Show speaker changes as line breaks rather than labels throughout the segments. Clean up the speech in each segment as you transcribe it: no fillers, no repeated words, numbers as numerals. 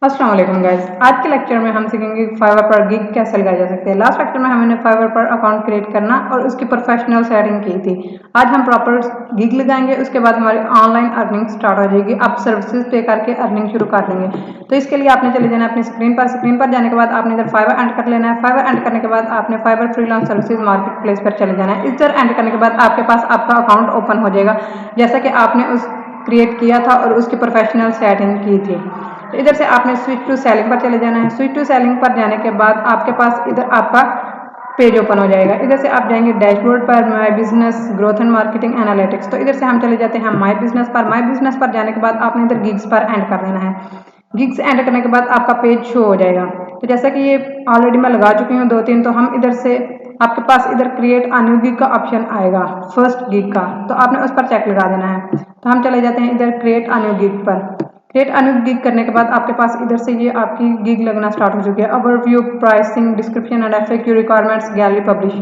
अस्सलाम वालेकुम गाइस। आज के लेक्चर में हम सीखेंगे फाइवर पर गिग कैसे लगाए जा सकते हैं। लास्ट लेक्चर में हमने फाइवर पर अकाउंट क्रिएट करना और उसकी प्रोफेशनल सेटिंग की थी। आज हम प्रॉपर गिग लगाएंगे, उसके बाद हमारी ऑनलाइन अर्निंग स्टार्ट हो जाएगी। आप सर्विसेज पे करके अर्निंग शुरू कर देंगे। तो इसके लिए आपने चले जाना है अपनी स्क्रीन पर जाने के बाद आपने इधर फाइवर एंटर कर लेना है। फाइवर एंटर करने के बाद आपने Fiverr freelance services marketplace पर चले जाना है। इधर एंटर करने के बाद आपके पास आपका अकाउंट ओपन हो जाएगा, जैसा कि आपने उस क्रिएट किया था और उसकी प्रोफेशनल सेटिंग की थी। तो इधर से आपने स्विच टू सेलिंग पर चले जाना है। स्विच टू सेलिंग पर जाने के बाद आपके पास इधर आपका पेज ओपन हो जाएगा। इधर से आप जाएंगे डैशबोर्ड पर, my business, growth and marketing analytics. तो इधर से हम चले जाते हैं माय बिजनेस पर। माय बिजनेस पर जाने के बाद आपने इधर गिग्स पर एंड कर देना है। गिग्स एंड करने के बाद आपका पेज शो हो जाएगा। तो जैसा कि ये ऑलरेडी मैं लगा चुकी हूँ 2-3, तो हम इधर से आपके पास इधर क्रिएट अ न्यू गिग का ऑप्शन आएगा, फर्स्ट गिग का, तो आपने उस पर चेक लगा देना है। तो हम चले जाते हैं इधर क्रिएट अ न्यू गिग पर। क्रिएट अ न्यू गिग करने के बाद आपके पास इधर से ये आपकी गिग लगना स्टार्ट हो चुकी है। Overview, pricing, description and FAQ, requirements, gallery, publish.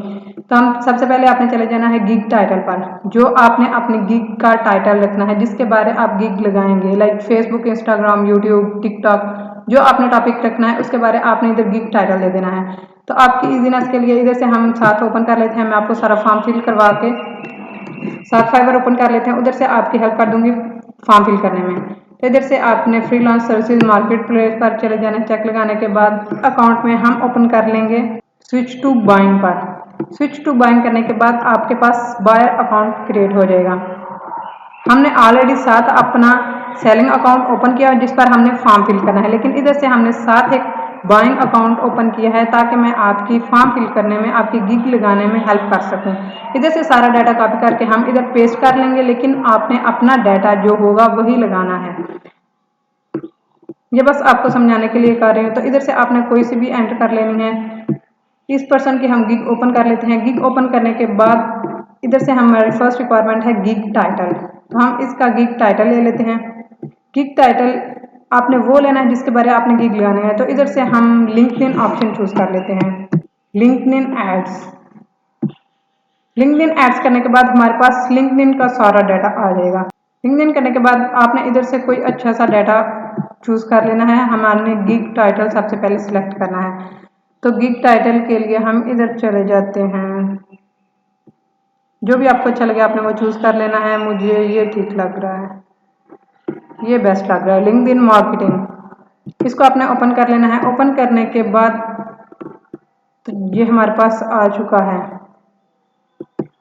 तो हम सबसे पहले आपने चले जाना है गिग टाइटल पर। जो आपने अपनी गिग का टाइटल रखना है, जिसके बारे आप गिग लगाएंगे, like Facebook, Instagram, YouTube, TikTok, जो आपने टॉपिक रखना है उसके बारे आपने इधर गिग टाइटल दे देना है। तो आपकी इजीनेस के लिए इधर से हम साथ ओपन कर लेते हैं। मैं आपको सारा फॉर्म फिल करवा के साथ फाइवर ओपन कर लेते हैं। उधर से आपकी हेल्प कर दूंगी फॉर्म फिल करने में। तो इधर से आपने फ्रीलांस सर्विसेज मार्केट प्लेस पर चले जाना। चेक लगाने के बाद अकाउंट में हम ओपन कर लेंगे स्विच टू बाइंग पर। स्विच टू बाइंग करने के बाद आपके पास बायर अकाउंट क्रिएट हो जाएगा। हमने ऑलरेडी साथ अपना सेलिंग अकाउंट ओपन किया जिस पर हमने फॉर्म फिल करना है, लेकिन इधर से हमने साथ एक बाइंग अकाउंट ओपन किया है ताकि मैं आपकी फॉर्म फिल करने में, आपकी गिग लगाने में हेल्प कर सकूं। इधर से सारा डाटा कॉपी करके हम इधर पेस्ट कर लेंगे, लेकिन आपने अपना डाटा जो होगा वही लगाना है। ये बस आपको समझाने के लिए कर रही हूँ। तो इधर से आपने कोई सी भी एंटर कर लेनी है। इस पर्सन की हम गिग ओपन कर लेते हैं। गिग ओपन करने के बाद इधर से हमारी फर्स्ट रिक्वायरमेंट है गिग टाइटल। तो हम इसका गिग टाइटल ले लेते हैं। गिग टाइटल आपने वो लेना है जिसके बारे में आपने गिग लगाना है। तो इधर से हम लिंक्डइन ऑप्शन चूज कर लेते हैं, लिंक्डइन एड्स। लिंक्डइन एड्स करने के बाद हमारे पास लिंक्डइन का सारा डाटा आ जाएगा। लिंक्डइन करने के बाद आपने इधर से कोई अच्छा सा डाटा चूज कर लेना है। हमारे गिग टाइटल सबसे पहले सिलेक्ट करना है। तो गिग टाइटल के लिए हम इधर चले जाते हैं। जो भी आपको अच्छा लगे आपने वो चूज कर लेना है। मुझे ये ठीक लग रहा है, ये बेस्ट लग रहा है, लिंक्डइन मार्केटिंग। इसको आपने ओपन कर लेना है। ओपन करने के बाद तो ये हमारे पास आ चुका है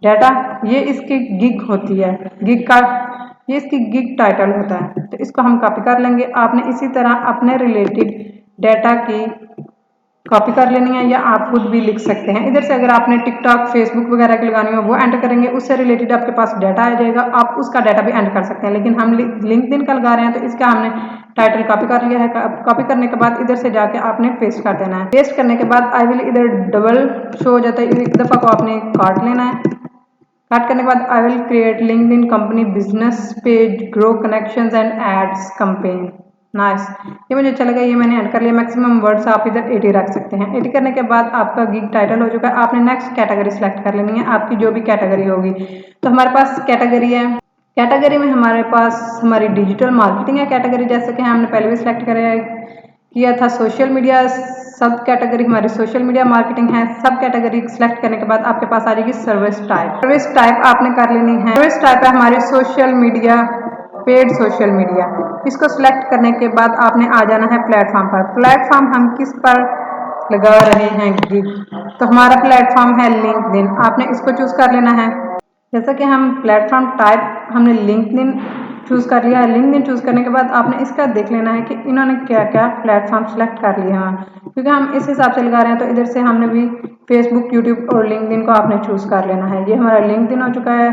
डाटा। ये इसकी गिग होती है, गिग का ये इसकी गिग टाइटल होता है। तो इसको हम कॉपी कर लेंगे। आपने इसी तरह अपने रिलेटेड डाटा की कॉपी कर लेनी है, या आप खुद भी लिख सकते हैं। इधर से अगर आपने टिकटॉक, फेसबुक वगैरह की लगानी हो वो एंटर करेंगे, उससे रिलेटेड आपके पास डाटा आ जाएगा, आप उसका डाटा भी एंटर कर सकते हैं। लेकिन हम लिंक्डइन का लगा रहे हैं तो इसका हमने टाइटल कॉपी कर लिया है। कॉपी करने के बाद इधर से जाके आपने पेस्ट कर देना है। पेस्ट करने के बाद आई विल इधर डबल शो हो जाता है, एक दफ़ा को आपने काट लेना है। काट करने के बाद I will create LinkedIn company business page, grow connections and ads campaign. Nice, ये मुझे अच्छा लगा, ये मैंने ऐड कर लिया। मैक्सिमम वर्ड्स आप इधर 80 रख सकते हैं। 80 करने के बाद आपका गिग टाइटल हो चुका है। आपने नेक्स्ट कैटेगरी सिलेक्ट कर लेनी है, आपकी जो भी कैटेगरी होगी। तो हमारे पास कैटेगरी है, कैटेगरी में हमारे पास हमारी डिजिटल मार्केटिंग है कैटेगरी, जैसे कि हमने पहले भी सिलेक्ट किया था। सोशल मीडिया सब कैटेगरी हमारी सोशल मीडिया मार्केटिंग है। सब कैटेगरी सिलेक्ट करने के बाद आपके पास आ जाएगी सर्विस टाइप। सर्विस टाइप आपने कर लेनी है। सर्विस टाइप है हमारी social media, paid social media. इसको सिलेक्ट करने के बाद आपने आ जाना है प्लेटफॉर्म पर। प्लेटफॉर्म हम किस पर लगा रहे हैं गिग, तो हमारा प्लेटफॉर्म है लिंक्डइन। आपने इसको चूज कर लेना है। जैसा कि हम प्लेटफॉर्म टाइप हमने लिंक्डइन चूज कर लिया है। लिंक्डइन चूज करने के बाद आपने इसका देख लेना है कि इन्होंने क्या क्या प्लेटफॉर्म सेलेक्ट कर लिए हैं, क्योंकि हम इस हिसाब से लगा रहे हैं। तो इधर से हमने भी फेसबुक, यूट्यूब और लिंक्डइन को आपने चूज कर लेना है। ये हमारा लिंक्डइन हो चुका है,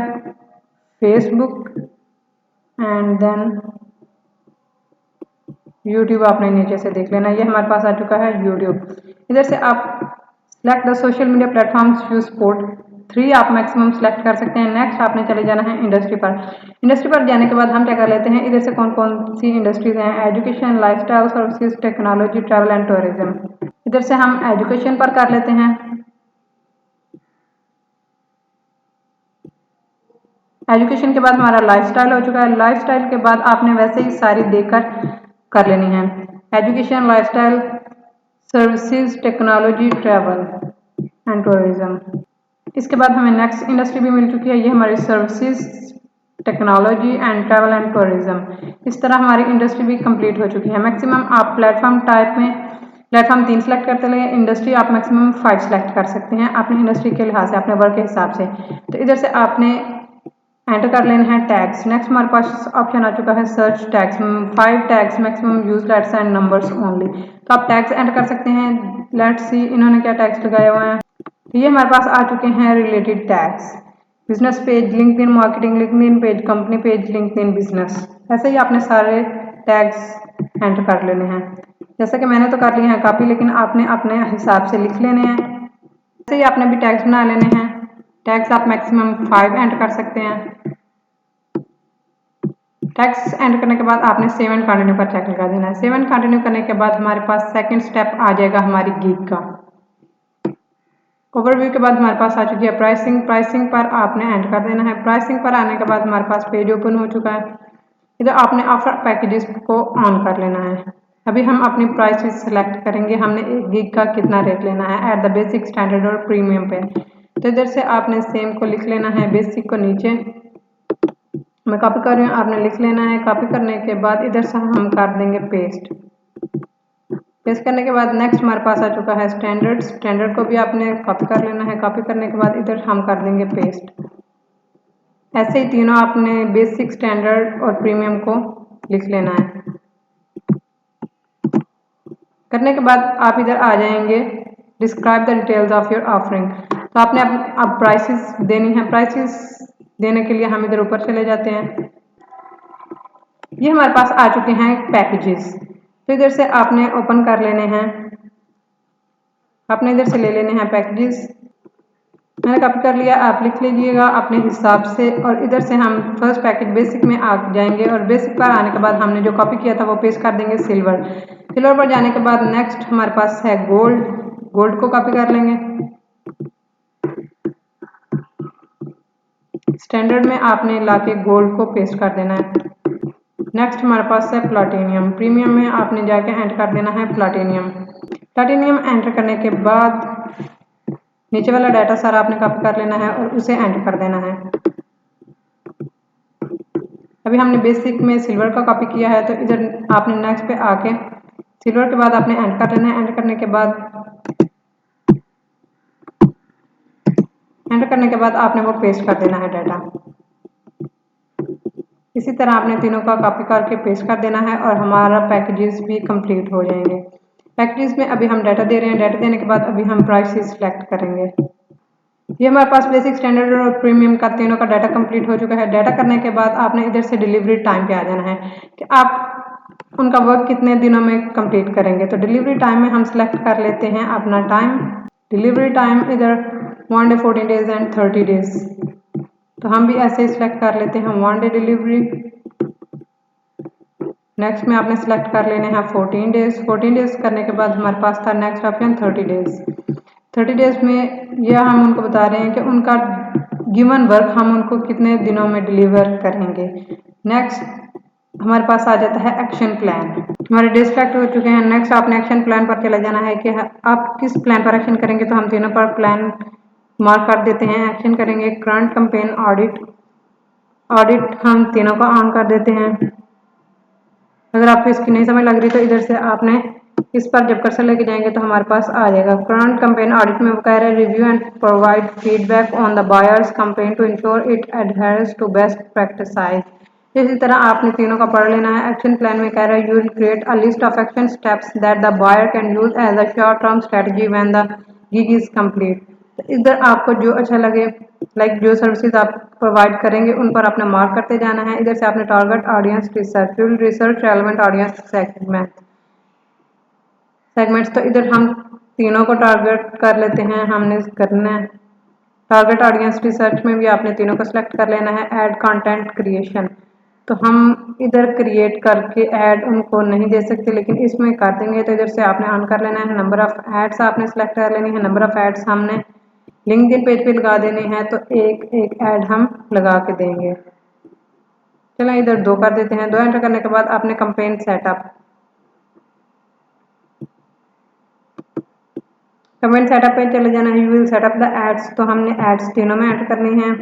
फेसबुक एंड देन यूट्यूब आपने नीचे से देख लेना। ये हमारे पास आ चुका है यूट्यूब। इधर से आप select the social media platforms you support, 3 आप मैक्सिमम सिलेक्ट कर सकते हैं। नेक्स्ट आपने चले जाना है इंडस्ट्री पर। इंडस्ट्री पर जाने के बाद हम क्या कर लेते हैं, इधर से कौन कौन सी इंडस्ट्रीज हैं, education, lifestyle services, technology, travel and tourism. इधर से हम एजुकेशन पर कर लेते हैं। एजुकेशन के बाद हमारा लाइफस्टाइल हो चुका है। लाइफस्टाइल के बाद आपने वैसे ही सारी देकर कर लेनी है। Education, lifestyle, services, technology, travel and tourism. इसके बाद हमें नेक्स्ट इंडस्ट्री भी मिल चुकी है, ये हमारी services, technology and travel and tourism. इस तरह हमारी इंडस्ट्री भी कंप्लीट हो चुकी है। मैक्सिमम आप प्लेटफॉर्म टाइप में प्लेटफॉर्म 3 सेलेक्ट करते लगे, इंडस्ट्री आप मैक्सिमम 5 सेलेक्ट कर सकते हैं अपनी इंडस्ट्री के लिहाज से, अपने वर्क के हिसाब से। तो इधर से आपने एंटर कर लेना है टैग्स। नेक्स्ट हमारे पास ऑप्शन आ चुका है search tags, 5 tags maximum use let's end numbers only. तो आप टैग्स एंटर कर सकते हैं। लेट्स सी इन्होंने क्या टैग्स लगाए हुए हैं। तो ये हमारे पास आ चुके हैं related tags, business page, LinkedIn marketing, LinkedIn page, company page, LinkedIn business. ऐसे ही आपने सारे टैग्स एंटर कर लेने हैं। जैसे कि मैंने तो कर लिए हैं कॉपी, लेकिन आपने अपने हिसाब से लिख लेने हैं। ऐसे ही आपने भी टैग्स बना लेने हैं। टैग्स आप मैक्सिमम 5 एंटर कर सकते हैं। टैक्स एंटर करने के बाद आपने सेव एंड कंटिन्यू पर चेक लगा देना है। सेव एंड कंटिन्यू करने के बाद हमारे पास सेकंड स्टेप आ जाएगा हमारी गिग का। ओवरव्यू के बाद हमारे पास आ चुकी है प्राइसिंग। प्राइसिंग पर आपने एंटर कर देना है। प्राइसिंग पर आने के बाद हमारे पास पेज ओपन हो चुका है। इधर आपने ऑफर पैकेजेस को ऑन कर लेना है। अभी हम अपनी प्राइसेस सेलेक्ट करेंगे, हमने एक गिग का कितना रेट लेना है एट द बेसिक, स्टैंडर्ड और प्रीमियम पे। तो इधर से आपने सेम को लिख लेना है, बेसिक को नीचे, मैं कॉपी कर रही हूँ, आपने लिख लेना है। कॉपी करने के बाद इधर से हम कर देंगे पेस्ट। पेस्ट करने के बाद नेक्स्ट हमारे पास आ चुका है स्टैंडर्ड। स्टैंडर्ड को भी आपने कॉपी कर लेना है। कॉपी करने के बाद इधर हम कर देंगे पेस्ट। ऐसे ही तीनों आपने बेसिक, स्टैंडर्ड और प्रीमियम को लिख लेना है। करने के बाद आप इधर आ जाएंगे describe the details of your offering. तो आपने अब प्राइसेस देनी है। प्राइसेस देने के लिए हम इधर ऊपर चले जाते हैं। ये हमारे पास आ चुके हैं पैकेजेस। तो इधर से आपने ओपन कर लेने हैं। आपने इधर से ले लेने हैं पैकेजेस। मैंने कॉपी कर लिया, आप लिख लीजिएगा अपने हिसाब से। और इधर से हम फर्स्ट पैकेज बेसिक में आ जाएंगे और बेसिक पर आने के बाद हमने जो कॉपी किया था वो पेस्ट कर देंगे सिल्वर। सिल्वर पर जाने के बाद नेक्स्ट हमारे पास है गोल्ड। गोल्ड को कॉपी कर लेंगे। स्टैंडर्ड में आपने लाके गोल्ड को पेस्ट कर देना है। नेक्स्ट हमारे पास है प्लाटिनियम। प्रीमियम में आपने जाके एंटर कर देना है प्लाटिनियम। प्लाटिनियम एंटर करने के बाद नीचे वाला डाटा सारा आपने कॉपी कर लेना है और उसे एंटर कर देना है। अभी हमने बेसिक में सिल्वर का कॉपी किया है, तो इधर आपने नेक्स्ट पे आके सिल्वर के बाद आपने एंटर कर देना है। एंटर करने के बाद आपने वो पेस्ट कर देना है डाटा। इसी तरह आपने तीनों का कॉपी करके पेस्ट कर देना है और हमारा पैकेजेस भी कंप्लीट हो जाएंगे। पैकेजेस में अभी हम डाटा दे रहे हैं। डाटा देने के बाद अभी हम प्राइसेस सिलेक्ट करेंगे। ये हमारे पास बेसिक, स्टैंडर्ड और प्रीमियम का तीनों का डाटा कंप्लीट हो चुका है। डाटा करने के बाद आपने इधर से डिलीवरी टाइम पे आ जाना है कि आप उनका वर्क कितने दिनों में कंप्लीट करेंगे। तो डिलीवरी टाइम में हम सिलेक्ट कर लेते हैं अपना टाइम। डिलीवरी टाइम इधर 1 डे, 14 डेज एंड 30 डेज। तो हम भी ऐसे ही सिलेक्ट कर लेते हैं 1 डे डिलीवरी। नेक्स्ट में आपने सिलेक्ट कर लेने हैं 14 डेज। 14 डेज करने के बाद हमारे पास था नेक्स्ट ऑप्शन 30 डेज। 30 डेज में यह हम उनको बता रहे हैं कि उनका गिवन वर्क हम उनको कितने दिनों में डिलीवर करेंगे। नेक्स्ट हमारे पास आ जाता है एक्शन प्लान। हमारे डे सिलेक्ट हो चुके हैं। नेक्स्ट आपने एक्शन प्लान पर चला जाना है कि आप किस प्लान पर एक्शन करेंगे। तो हम तीनों पर प्लान मार्क कर देते हैं। एक्शन करेंगे करंट कैंपेन ऑडिट। ऑडिट हम तीनों को ऑन कर देते हैं। अगर आपको इसकी नहीं समझ लग रही तो इधर से आपने इस पर जब कर्सर लेके जाएंगे तो हमारे पास आ जाएगा। करंट कैंपेन ऑडिट में वो कह रहे हैं review and provide feedback on the buyers campaign to ensure it adheres to best practices. इसी तरह आपने तीनों का पढ़ लेना है। एक्शन प्लान में कह रहा है you will create a list of action steps that the buyer can use as a short term strategy when the gig is complete. तो इधर आपको जो अच्छा लगे, लाइक जो सर्विसेज आप प्रोवाइड करेंगे उन पर आपने मार्क करते जाना है। इधर से आपने target audience research, field research, relevant audience segments. तो इधर हम तीनों को टारगेट कर लेते हैं। हमने करना है टारगेट ऑडियंस रिसर्च में भी आपने तीनों को सिलेक्ट कर लेना है। ऐड कंटेंट क्रिएशन, तो हम इधर क्रिएट करके ऐड उनको नहीं दे सकते, लेकिन इसमें कर देंगे। तो इधर से आपने ऑन कर लेना है। नंबर ऑफ एड्स आपने सिलेक्ट कर लेनी है। नंबर ऑफ एड्स हमने लिंक्डइन पेज पे लगा देनी है, तो एक एक ऐड हम लगा के देंगे। चलो इधर 2 कर देते हैं। 2 एंटर करने के बाद आपने कैंपेन सेटअप कमेंट सेटअप पे चले जाना है। You will set up the ads, तो हमने एड्स तीनों में ऐड करनी है।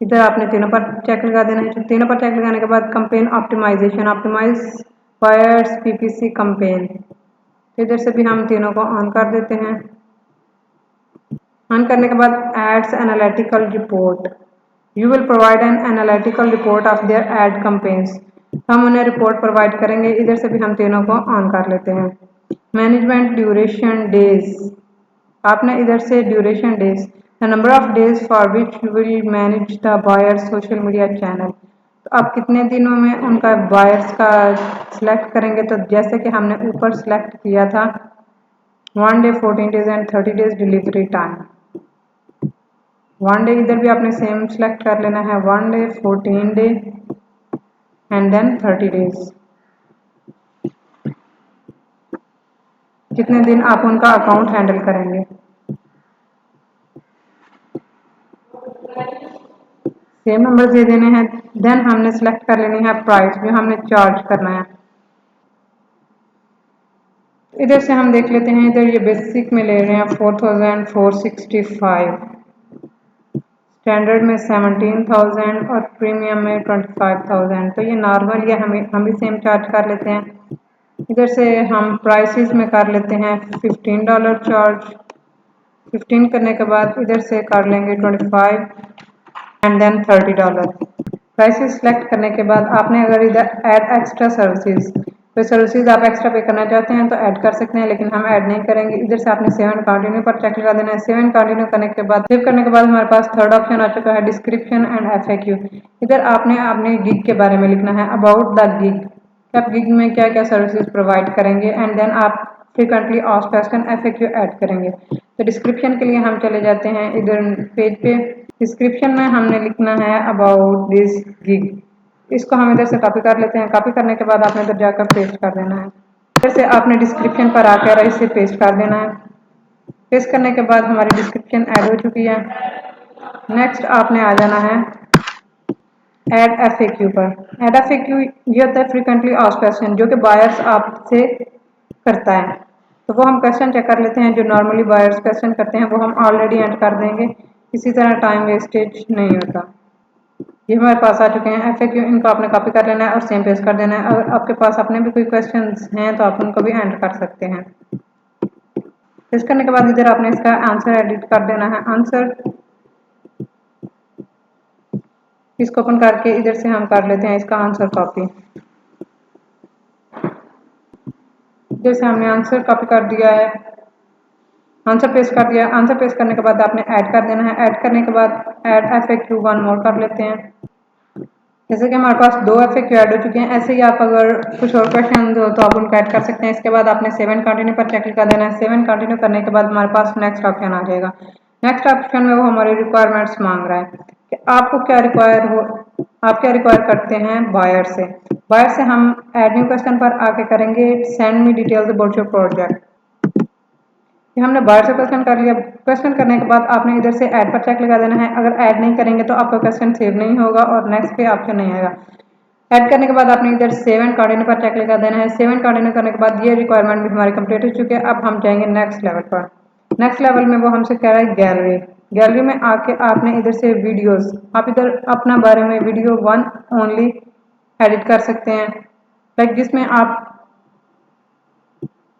इधर आपने तीनों पर चेक लगा देना है। तीनों पर चेक लगाने के बाद campaign optimization, optimize buyers PPC campaign, तो इधर से भी हम तीनों को ऑन कर देते हैं। ऑन करने के बाद ads analytical report, you will provide an analytical report of their ad campaigns, हम उन्हें रिपोर्ट प्रोवाइड करेंगे। इधर से भी हम तीनों को ऑन कर लेते हैं। मैनेजमेंट ड्यूरेशन डेज, आपने इधर से duration days, the number of days for which you will manage the buyer social media channel, तो आप कितने दिनों में उनका बायर्स का सिलेक्ट करेंगे। तो जैसे कि हमने ऊपर सिलेक्ट किया था 1 day, 14 days and 30 days delivery time. 1 day इधर भी आपने सेम सिलेक्ट कर लेना है, 1 day, 14 day and then 30 days, कितने दिन आप उनका अकाउंट हैंडल करेंगे। सेम नंबर दे देने हैं। देन हमने सेलेक्ट कर लेनी है प्राइस, जो हमने चार्ज करना है। इधर से हम देख लेते हैं, इधर ये बेसिक में ले रहे हैं 4465, स्टैंडर्ड में 17,000 और प्रीमियम में 25,000, तो ये नॉर्मल या हम भी सेम चार्ज कर लेते हैं। इधर से हम प्राइसेस में कर लेते हैं $15 चार्ज। 15 करने के बाद इधर से कर लेंगे 25 एंड देन $30। प्राइसेस सेलेक्ट करने के बाद आपने अगर इधर ऐड एक्स्ट्रा सर्विसेज, तो सर्विसेज आप एक्स्ट्रा पे करना चाहते हैं तो ऐड कर सकते हैं, लेकिन हम ऐड नहीं करेंगे। इधर से आपने 7 कंटिन्यू पर चेक लगा देना है। 7 कंटिन्यू करने के बाद सेव करने के बाद हमारे पास थर्ड ऑप्शन आ चुका है, डिस्क्रिप्शन एंड एफएक्यू। इधर आपने अपने गिग के बारे में लिखना है, अबाउट द गिग, कि आप गिग में क्या क्या सर्विसेज प्रोवाइड करेंगे, एंड देन आप frequently asked question FAQ add करेंगे। तो डिस्क्रिप्शन के लिए हम चले जाते हैं इधर पेज पे। डिस्क्रिप्शन में हमने लिखना है अबाउट दिस गिग, इसको हम इधर से कॉपी कर लेते हैं। कॉपी करने के बाद आपने इधर जाकर पेस्ट कर देना है। इधर से आपने डिस्क्रिप्शन पर आकर इसे पेस्ट कर देना है। पेस्ट करने के बाद हमारी डिस्क्रिप्शन ऐड हो चुकी है। नेक्स्ट आपने आ जाना है ऐड एफएक्यू पर। ऐड एफएक्यू ये होता है फ्रीक्वेंटली आस्क्ड क्वेश्चन, जो कि बायर्स आपसे करता है, तो वो हम क्वेश्चन चेक कर लेते हैं। जो नॉर्मली बायर्स क्वेश्चन करते हैं वो हम ऑलरेडी एंड कर देंगे, इसी तरह टाइम वेस्टेज नहीं होता। ये हमारे पास आ चुके हैं एफएक्यू, इनको आपने कॉपी कर लेना है और सेम पेस्ट कर देना है। अगर आपके पास अपने भी कोई क्वेश्चंस हैं तो आप उनको भी एंटर कर सकते हैं। पेस्ट करने के बाद इधर आपने इसका आंसर एडिट कर देना है। आंसर इसको ओपन करके इधर से हम कर लेते हैं इसका आंसर कॉपी। इधर से हमने आंसर कॉपी कर दिया है, आंसर पेस्ट कर दिया। आंसर पेस्ट करने के बाद आपने ऐड कर देना है। ऐड करने के बाद ऐड एफएक्यू 1 मोर कर लेते हैं। जैसे कि हमारे पास 2 एफएक्यू ऐड हो चुके हैं, ऐसे ही आप अगर कुछ और क्वेश्चन हो तो आप उनको ऐड कर सकते हैं। इसके बाद आपने 7 कंटिन्यू पर चेक कर देना है। 7 कंटिन्यू करने के बाद हमारे पास नेक्स्ट ऑप्शन आ जाएगा। नेक्स्ट ऑप्शन में वो हमारी रिक्वायरमेंट्स मांग रहा है कि आपको क्या रिक्वायर हो, आप क्या रिक्वायर करते हैं बायर से। बायर से हम ऐड न्यू क्वेश्चन पर आके करेंगे send me details about your project. ये हमने बायर से क्वेश्चन कर लिया। क्वेश्चन करने के बाद आपने इधर से ऐड पर चेक लगा देना है। अगर ऐड नहीं करेंगे तो आपका क्वेश्चन सेव नहीं होगा और नेक्स्ट पे ऑप्शन नहीं आएगा। ऐड करने के बाद आपने इधर 7 कंटिन्यू पर चेक लगा देना है। 7 कंटिन्यू करने के बाद ये रिक्वायरमेंट भी हमारी कंप्लीट हो चुकी है। अब हम जाएंगे नेक्स्ट लेवल पर। नेक्स्ट लेवल में वो हमसे कह रहा है गैलरी। गैलरी में आके आपने इधर से वीडियोस, आप इधर अपना बारे में वीडियो 1 ओनली एडिट कर सकते हैं, लाइक जिसमें आप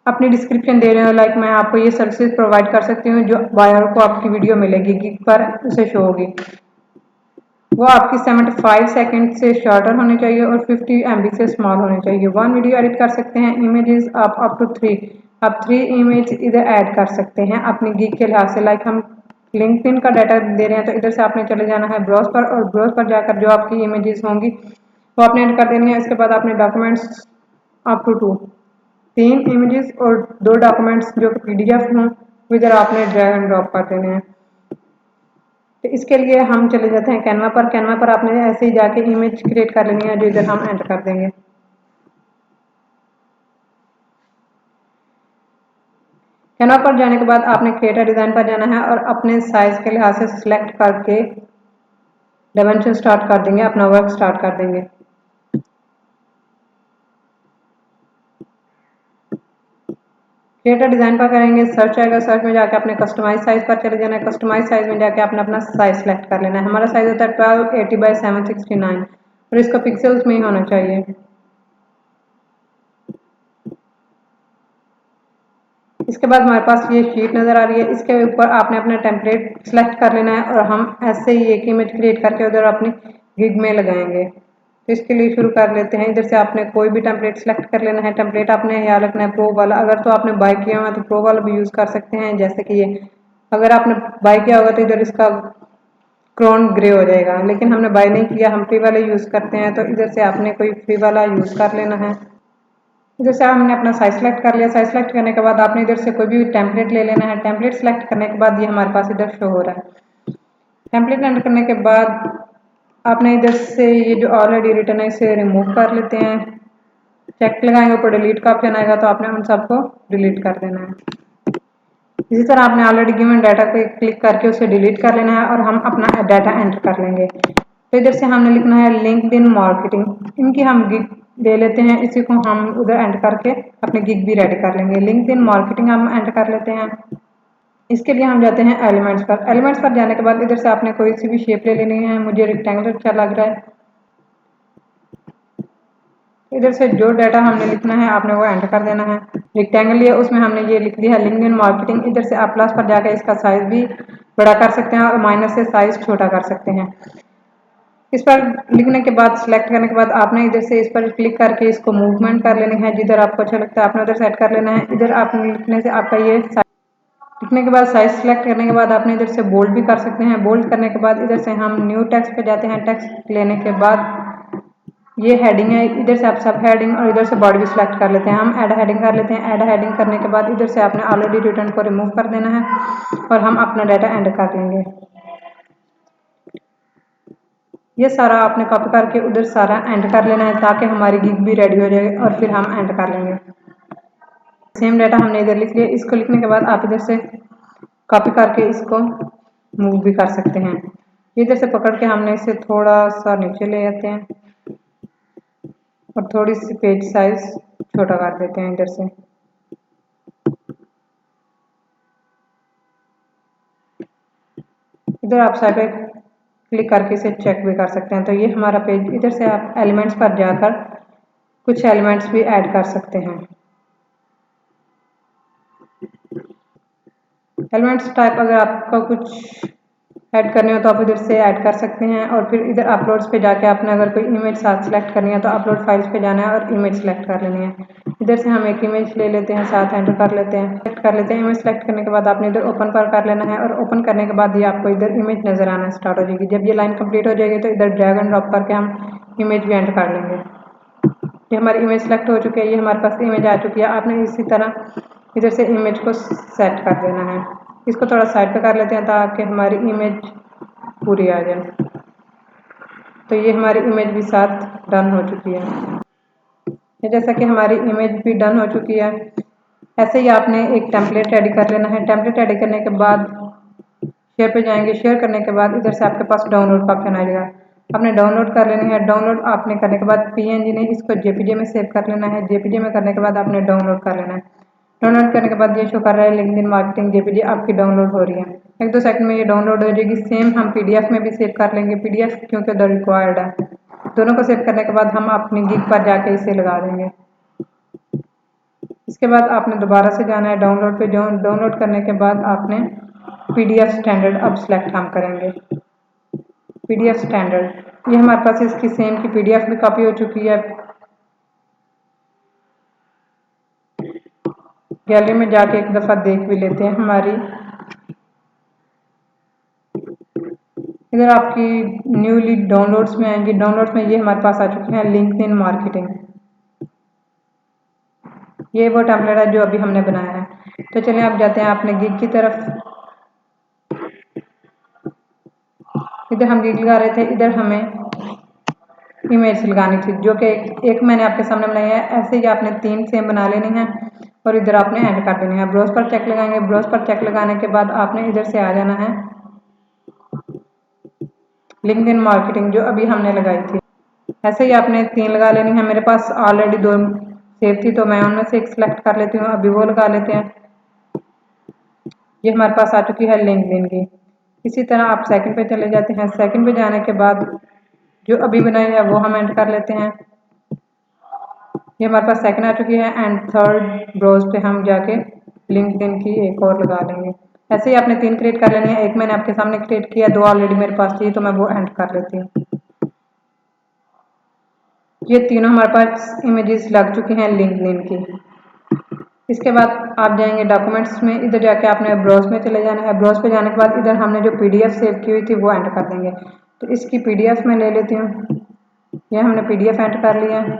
अपनी डिस्क्रिप्शन दे रहे हो, लाइक मैं आपको ये सर्विसेज प्रोवाइड कर सकती हूँ, जो बायर को आपकी वीडियो मिलेगी गिग पर उसे शो होगी। वो आपकी 75 सेकंड से शॉर्टर होनी चाहिए और 50 MB से स्मॉल होनी चाहिए। 1 वीडियो एडिट कर सकते हैं। इमेजेस आप अप टू 3, आप 3 इमेज इधर ऐड कर सकते हैं अपनी गिग के लिहाज से। लाइक हम लिंक्डइन का डाटा दे रहे हैं, तो इधर से आपने चले जाना है ब्राउज पर, और ब्राउज पर जाकर जो आपकी इमेजेस होंगी वो आपने ऐड कर देनी है। इसके बाद आपने डॉक्यूमेंट्स अप टू 2, 3 इमेजेस और 2 डॉक्यूमेंट्स जो कि PDF हों, इधर आपने ड्रैग एंड ड्रॉप कर देने हैं। तो इसके लिए हम चले जाते हैं कैनवा पर। कैनवा पर आपने ऐसे ही जाके इमेज क्रिएट कर लेनी है, जो इधर हम एंटर कर देंगे। कैनवा पर जाने के बाद आपने क्रिएट अ डिज़ाइन पर जाना है और अपने साइज के लिहाज से सिलेक्ट करके डायमेंशन स्टार्ट कर देंगे, अपना वर्क स्टार्ट कर देंगे। क्रिएटर डिजाइन पर करेंगे, सर्च आएगा, सर्च में जाके अपने कस्टमाइज साइज पर चले जाना है। कस्टमाइज साइज में जाके अपना अपना साइज सेलेक्ट कर लेना है। हमारा साइज होता है 1280 बाई 769 और इसका पिक्सल्स में ही होना चाहिए। इसके बाद हमारे पास ये शीट नज़र आ रही है, इसके ऊपर आपने अपना टेम्पलेट सेलेक्ट कर लेना है और हम ऐसे ही एक इमेज क्रिएट करके उधर अपनी गिग में लगाएंगे। तो इसके लिए शुरू कर लेते हैं। इधर से आपने कोई भी टेम्पलेट सेलेक्ट कर लेना है। टेम्पलेट आपने यहाँ रखना है प्रो वाला, अगर तो आपने बाय किया हुआ तो प्रो वाला भी यूज़ कर सकते हैं, जैसे कि ये। अगर आपने बाय किया होगा तो इधर इसका क्रोन ग्रे हो जाएगा, लेकिन हमने बाय नहीं किया, हम फ्री वाला यूज़ करते हैं, तो इधर से आपने कोई फ्री वाला यूज़ कर लेना है। इधर से हमने अपना साइज सेलेक्ट कर लिया। साइज सेलेक्ट करने के बाद आपने इधर से कोई भी टेम्पलेट ले लेना है। टेम्पलेट सेलेक्ट करने के बाद ये हमारे पास इधर शो हो रहा है। टेम्पलेट एंटर करने के बाद आपने इधर से ये जो ऑलरेडी रिटर्न है इसे रिमूव कर लेते हैं। चेक लगाएंगे, ऊपर डिलीट का ऑप्शन आएगा तो आपने उन सबको डिलीट कर देना है। इसी तरह आपने ऑलरेडी गिवन डाटा पे क्लिक करके उसे डिलीट कर लेना है और हम अपना डाटा एंटर कर लेंगे। तो इधर से हमने लिखना है लिंक्डइन मार्केटिंग, इनकी हम गिग ले लेते हैं, इसी को हम उधर एंटर करके अपने गिग भी रेडी कर लेंगे। लिंक्डइन मार्केटिंग हम एंटर कर लेते हैं। इसके लिए हम जाते हैं एलिमेंट्स पर। एलिमेंट्स पर जाने के बाद इधर से आपने कोई सी भी शेप ले लेनी है। मुझे रेक्टेंगल अच्छा लग रहा है। इधर से जो डाटा हमने लिखना है आपने वो एंटर कर देना है। रेक्टेंगल लिया, उसमें हमने ये लिख दिया है लिंक्डइन मार्केटिंग। इधर से आप प्लस पर जाकर इसका साइज भी बड़ा कर सकते हैं और माइनस से साइज छोटा कर सकते हैं। इस पर लिखने के बाद सिलेक्ट करने के बाद आपने इधर से इस पर क्लिक करके इसको मूवमेंट कर लेनी है, जिधर आपको अच्छा लगता है आपने उधर सेट कर लेना है। इधर आपने लिखने से आपका ये लिखने के बाद साइज सेलेक्ट करने के बाद आपने इधर से बोल्ड भी कर सकते हैं। बोल्ड करने के बाद इधर से हम न्यू टेक्स्ट पे जाते हैं। टेक्स्ट लेने के बाद ये हेडिंग है, इधर से आप सब हेडिंग और इधर से बॉडी भी सिलेक्ट कर लेते हैं। हम ऐड हेडिंग कर लेते हैं। ऐड हेडिंग करने के बाद इधर से आपने ऑलरेडी रिटर्न को रिमूव कर देना है और हम अपना डाटा एंटर कर लेंगे। ये सारा आपने कॉपी करके उधर सारा एंटर कर लेना है ताकि हमारी गिग भी रेडी हो जाए और फिर हम एंटर कर लेंगे। सेम डाटा हमने इधर लिख लिया। इसको लिखने के बाद आप इधर से कॉपी करके इसको मूव भी कर सकते हैं। इधर से पकड़ के हमने इसे थोड़ा सा नीचे ले आते हैं और थोड़ी सी पेज साइज छोटा कर देते हैं इधर से। इधर आप साइड पे क्लिक करके इसे चेक भी कर सकते हैं। तो ये हमारा पेज। इधर से आप एलिमेंट्स पर जाकर कुछ एलिमेंट्स भी ऐड कर सकते हैं। एलिमेंट्स टाइप अगर आपका कुछ ऐड करने हो तो आप इधर से ऐड कर सकते हैं और फिर इधर अपलोड्स पे जाके आपने अगर कोई इमेज साथ सेलेक्ट करनी है तो अपलोड फाइल्स पे जाना है और इमेज सेलेक्ट कर लेनी है। इधर से हम एक इमेज ले लेते हैं, साथ एंटर कर लेते हैं, सेलेक्ट कर लेते हैं। इमेज सेलेक्ट करने के बाद आपने इधर ओपन पर कर लेना है और ओपन करने के बाद ये आपको इधर इमेज नजर आना स्टार्ट हो जाएगी। जब ये लाइन कंप्लीट हो जाएगी तो इधर ड्रैग एंड ड्रॉप करके हम इमेज भी एंटर कर लेंगे। ये हमारी इमेज सेलेक्ट हो चुकी है, ये हमारे पास इमेज आ चुकी है। आपने इसी तरह इधर से इमेज को सेट कर देना है। इसको थोड़ा साइड पे कर लेते हैं ताकि हमारी इमेज पूरी आ जाए। तो ये हमारी इमेज भी साथ डन हो चुकी है। ये जैसा कि हमारी इमेज भी डन हो चुकी है, ऐसे ही आपने एक टेम्पलेट रेडी कर लेना है। टेम्पलेट रेडी करने के बाद शेयर पे जाएंगे। शेयर करने के बाद इधर से आपके पास डाउनलोड का ऑप्शन आएगा, आपने डाउनलोड कर लेनी है। डाउनलोड आपने करने के बाद पीएनजी नहीं, इसको जेपीजी में सेव कर लेना है। जेपीजी में करने के बाद आपने डाउनलोड कर लेना है। डाउनलोड करने के बाद ये शो कर रहा है लिंक्डइन मार्केटिंग जेपीजी आपकी डाउनलोड हो रही है। एक दो सेकंड में ये डाउनलोड हो जाएगी। सेम हम पीडीएफ में भी सेव कर लेंगे, पीडीएफ क्योंकि उधर रिक्वायर्ड है। दोनों को सेव करने के बाद हम अपनी गिग पर जाके इसे लगा देंगे। इसके बाद आपने दोबारा से जाना है डाउनलोड पे। डाउनलोड करने के बाद आपने पीडीएफ स्टैंडर्ड अब सिलेक्ट हम करेंगे। पीडीएफ स्टैंडर्ड ये हमारे पास इसकी सेम की पीडीएफ भी कॉपी हो चुकी है। गैलरी में जाके एक दफ़ा देख भी लेते हैं हमारी। इधर आपकी न्यूली डाउनलोड्स में आएंगी। डाउनलोड्स में ये हमारे पास आ चुके हैं लिंक्डइन मार्केटिंग। ये वो टेम्पलेट है जो अभी हमने बनाया है। तो चलिए आप जाते हैं अपने गिग की तरफ। इधर हम गिग लगा रहे थे, इधर हमें इमेज लगानी थी जो कि एक मैंने आपके सामने बनाई है। ऐसे ही आपने 3 सेम बना लेनी है और इधर आपने एंड कर देनी है। ब्राउज पर चेक लगाएंगे। ब्राउज पर चेक लगाने के बाद आपने इधर से आ जाना है लिंक्डइन मार्केटिंग जो अभी हमने लगाई थी। ऐसे ही आपने 3 लगा लेनी है। मेरे पास ऑलरेडी 2 सेव थी, तो मैं उनमें से एक सिलेक्ट कर लेती हूँ। अभी वो लगा लेते हैं। ये हमारे पास आ चुकी है लिंक्डइन की। इसी तरह आप सेकंड पे चले जाते हैं। सेकंड पे जाने के बाद जो अभी बनाई है वो हम एंटर कर लेते हैं। ये हमारे पास सेकंड आ चुकी है एंड थर्ड ब्राउज पे हम जाके लिंक्डइन की एक और लगा लेंगे। ऐसे ही आपने 3 क्रिएट कर लेनी है। एक मैंने आपके सामने क्रिएट किया, 2 ऑलरेडी मेरे पास थी, तो मैं वो एंटर कर लेती हूँ। ये तीनों हमारे पास इमेजेस लग चुकी हैं लिंक्डइन की। इसके बाद आप जाएंगे डॉक्यूमेंट्स में। इधर जाके आपने ब्राउज में चले जाना है। ब्राउज पे जाने के बाद इधर हमने जो पीडीएफ सेव की हुई थी वो एंटर कर देंगे। तो इसकी पीडीएफ मैं ले लेती हूँ। ये हमने पीडीएफ एंटर कर लिया है।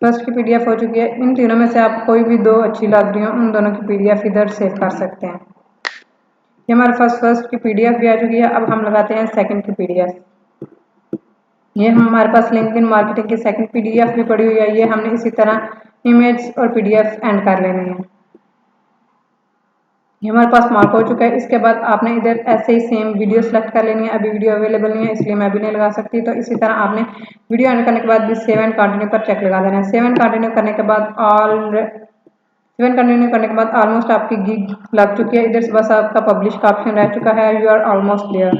फर्स्ट की पीडीएफ हो चुकी है। इन तीनों में से आप कोई भी 2 अच्छी लग रही हो, उन दोनों की पीडीएफ इधर सेव कर सकते हैं। ये हमारे पास फर्स्ट की पीडीएफ भी आ चुकी है। अब हम लगाते हैं सेकंड की पीडीएफ। ये हमारे पास लिंक्डइन मार्केटिंग की सेकंड पीडीएफ भी पड़ी हुई है। ये हमने इसी तरह इमेज और पीडीएफ एंड कर लेनी है। ये हमारे पास मार्क हो चुका है। इसके बाद आपने इधर ऐसे ही सेम वीडियो सेलेक्ट कर लेनी है। अभी वीडियो अवेलेबल नहीं है, इसलिए मैं भी नहीं लगा सकती। तो इसी तरह आपने वीडियो एंड करने के बाद भी सेव एंड कंटिन्यू पर चेक लगा देना है। सेव एंड कंटिन्यू करने के बाद ऑलमोस्ट आपकी गिग लग चुकी है। इधर से बस आपका पब्लिश का ऑप्शन रह चुका है। You are almost there.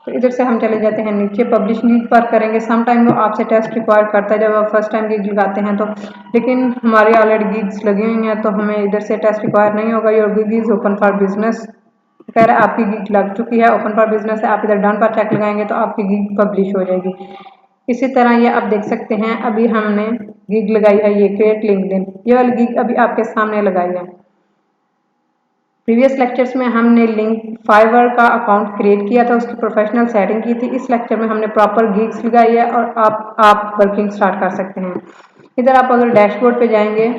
तो इधर से हम चले जाते हैं नीचे पब्लिश गिग पर करेंगे। सम टाइम वो आपसे टेस्ट रिक्वायर करता है जब आप फर्स्ट टाइम गिग लगाते हैं तो, लेकिन हमारी ऑलरेडी गिग्स लगी हुई हैं तो हमें इधर से टेस्ट रिक्वायर नहीं होगा। Your gig is open for business. कह रहा है आपकी गिग लग चुकी है, ओपन फॉर बिजनेस है। आप इधर डन पर चेक लगाएंगे तो आपकी गिग पब्लिश हो जाएगी। इसी तरह ये आप देख सकते हैं। अभी हमने गिग लगाई है, ये क्रिएट लिंक्डइन, ये वाली गिग अभी आपके सामने लगाई है। प्रीवियस लेक्चर्स में हमने लिंक फाइवर का अकाउंट क्रिएट किया था, उसकी प्रोफेशनल सेटिंग की थी। इस लेक्चर में हमने प्रॉपर गिग्स लगाई है और आप वर्किंग स्टार्ट कर सकते हैं। इधर आप अगर डैशबोर्ड पे जाएंगे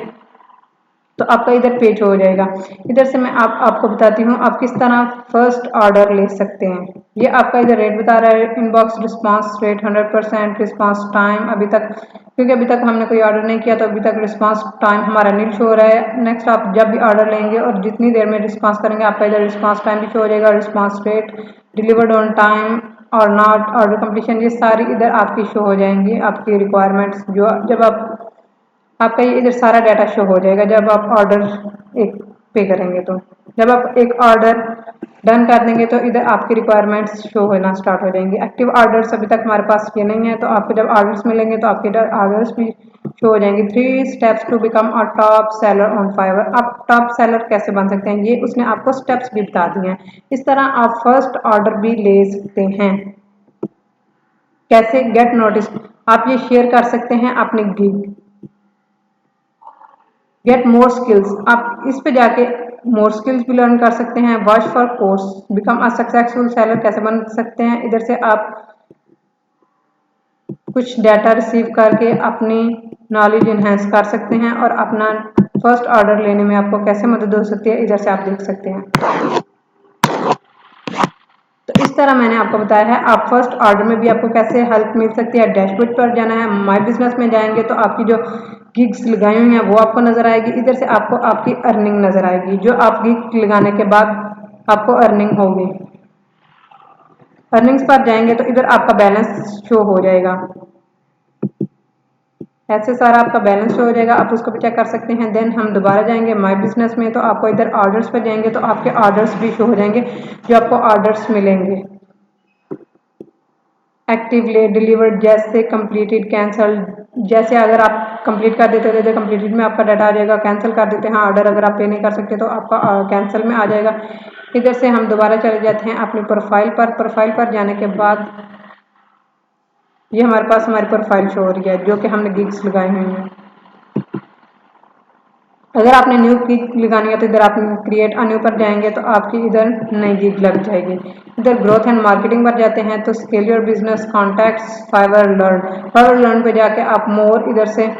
तो आपका इधर पेज हो जाएगा। इधर से मैं आपको बताती हूँ आप किस तरह फर्स्ट ऑर्डर ले सकते हैं। ये आपका इधर रेट बता रहा है। Inbox response rate 100%, response time अभी तक, क्योंकि अभी तक हमने कोई ऑर्डर नहीं किया तो अभी तक रिस्पांस टाइम हमारा नील शो हो रहा है। नेक्स्ट आप जब भी ऑर्डर लेंगे और जितनी देर में रिस्पांस करेंगे आपका इधर रिस्पांस टाइम भी शो हो जाएगा, response rate, delivered on time और नॉट, ऑर्डर कंप्लीशन, ये सारी इधर आपकी शो हो जाएंगी। आपकी रिक्वायरमेंट्स जो जब आपका ये इधर सारा डाटा शो हो जाएगा जब आप ऑर्डर एक पे करेंगे। तो जब आप एक ऑर्डर डन कर देंगे तो इधर आपकी रिक्वायरमेंट्स शो होना स्टार्ट हो जाएंगी। एक्टिव ऑर्डर्स अभी तक हमारे पास ये नहीं है, तो आपको जब ऑर्डर्स मिलेंगे तो आपके इधर ऑर्डर्स भी शो हो जाएंगे। 3 steps to become a top seller on Fiverr. आप टॉप सेलर कैसे बन सकते हैं, ये उसने आपको स्टेप्स भी बता दिए हैं। इस तरह आप फर्स्ट ऑर्डर भी ले सकते हैं। कैसे गेट नोटिस, आप ये शेयर कर सकते हैं अपनी गिग। गेट मोर स्किल्स, आप इस पे जाके मोर स्किल्स भी लर्न कर सकते हैं। Watch for course, become a successful seller कैसे बन सकते हैं। इधर से आप कुछ डाटा रिसीव करके अपनी नॉलेज इन्हेंस कर सकते हैं और अपना फर्स्ट ऑर्डर लेने में आपको कैसे मदद हो सकती है इधर से आप देख सकते हैं। तो इस तरह मैंने आपको बताया है आप फर्स्ट ऑर्डर में भी आपको कैसे हेल्प मिल सकती है। डैशबोर्ड पर जाना है, माय बिजनेस में जाएंगे तो आपकी जो गिग्स लगाई हुई हैं वो आपको नजर आएगी। इधर से आपको आपकी अर्निंग नजर आएगी, जो आप गिग लगाने के बाद आपको अर्निंग होगी। अर्निंग्स पर जाएंगे तो इधर आपका बैलेंस शो हो जाएगा। ऐसे सारा आपका बैलेंस शो हो जाएगा, आप उसको भी चेक कर सकते हैं। देन हम दोबारा जाएंगे माय बिजनेस में, तो आपको इधर ऑर्डर्स पर जाएंगे तो आपके ऑर्डर्स भी शो हो जाएंगे, जो आपको ऑर्डर्स मिलेंगे। एक्टिव लेट डिलीवर्ड, जैसे कंप्लीटेड कैंसल्ड, जैसे अगर आप कंप्लीट कर देते हो तो कंप्लीटेड में आपका डाटा आ जाएगा। कैंसिल कर देते हैं ऑर्डर, अगर आप पे नहीं कर सकते तो आपका कैंसिल में आ जाएगा। इधर से हम दोबारा चले जाते हैं अपनी प्रोफाइल पर। प्रोफाइल पर जाने के बाद ये हमारे पास हमारी प्रोफाइल शो हो रही है जो कि हमने गिग्स लगाई हुई हैं। अगर आपने न्यू गिग लगानी है तो इधर आप क्रिएट अ न्यू पर जाएंगे तो आपकी इधर नई गिग लग जाएगी। इधर ग्रोथ एंड मार्केटिंग पर जाते हैं तो scale your business, contacts, Fiverr learn. Fiverr learn पे जाके आप मोर इधर से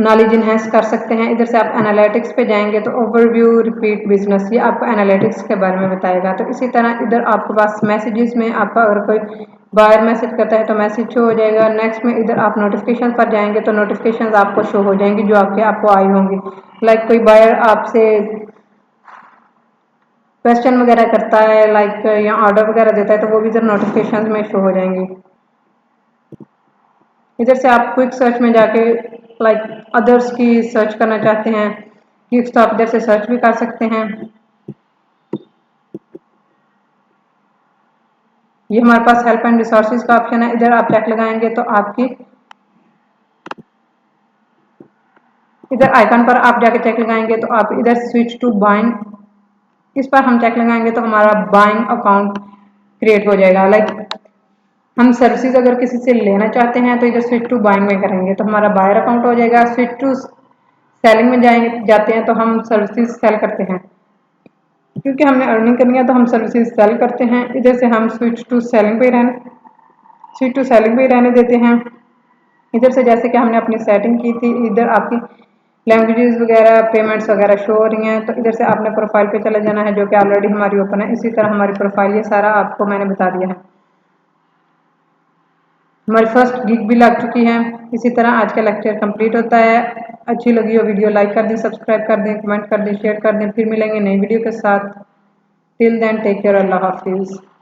नॉलेज इन्हेंस कर सकते हैं। इधर से आप एनालिटिक्स पे जाएंगे तो ओवरव्यू रिपीट बिजनेस, ये आपको एनालिटिक्स के बारे में बताएगा। तो इसी तरह इधर आपके पास मैसेजेस में आपका अगर कोई बायर मैसेज करता है तो मैसेज शो हो जाएगा। नेक्स्ट में इधर आप नोटिफिकेशन पर जाएंगे तो नोटिफिकेशन आपको शो हो जाएंगी जो आपको आई होंगी। लाइक कोई बायर आपसे क्वेश्चन वगैरह करता है, लाइक या ऑर्डर वगैरह देता है तो वो भी इधर नोटिफिकेशन में शो हो जाएंगी। इधर से आप क्विक सर्च में जाके लाइक अदर्स की सर्च करना चाहते हैं गिग्स, तो आप इधर से सर्च भी कर सकते हैं। ये हमारे पास हेल्प एंड रिसोर्सेज का ऑप्शन है, इधर आप चेक लगाएंगे तो आपकी इधर आइकन पर आप जाके चेक लगाएंगे तो आप इधर स्विच टू बाइंग, इस पर हम चेक लगाएंगे तो हमारा बाइंग अकाउंट क्रिएट हो जाएगा। लाइक हम सर्विसेज अगर किसी से लेना चाहते हैं तो इधर स्विच टू बाइंग में करेंगे तो हमारा बायर अकाउंट हो जाएगा। स्विच टू सेलिंग में जाते हैं तो हम सर्विसेज सेल करते हैं, क्योंकि हमने अर्निंग करनी है तो हम सर्विसेज सेल करते हैं। इधर से हम स्विच टू सेलिंग पे रहने देते हैं। इधर से जैसे कि हमने अपनी सेटिंग की थी, इधर आपकी लैंग्वेजेस वगैरह पेमेंट्स वगैरह शो हो रही हैं, तो इधर से आपने प्रोफाइल पे चले जाना है जो कि ऑलरेडी हमारी ओपन है। इसी तरह हमारी प्रोफाइल ये सारा आपको मैंने बता दिया है। हमारी फर्स्ट गिग भी लग चुकी है। इसी तरह आज का लेक्चर कंप्लीट होता है। अच्छी लगी हो वीडियो लाइक कर दें, सब्सक्राइब कर दें, कमेंट कर दें, शेयर कर दें। फिर मिलेंगे नई वीडियो के साथ। टिल देन टेक केयर, अल्लाह हाफिज़।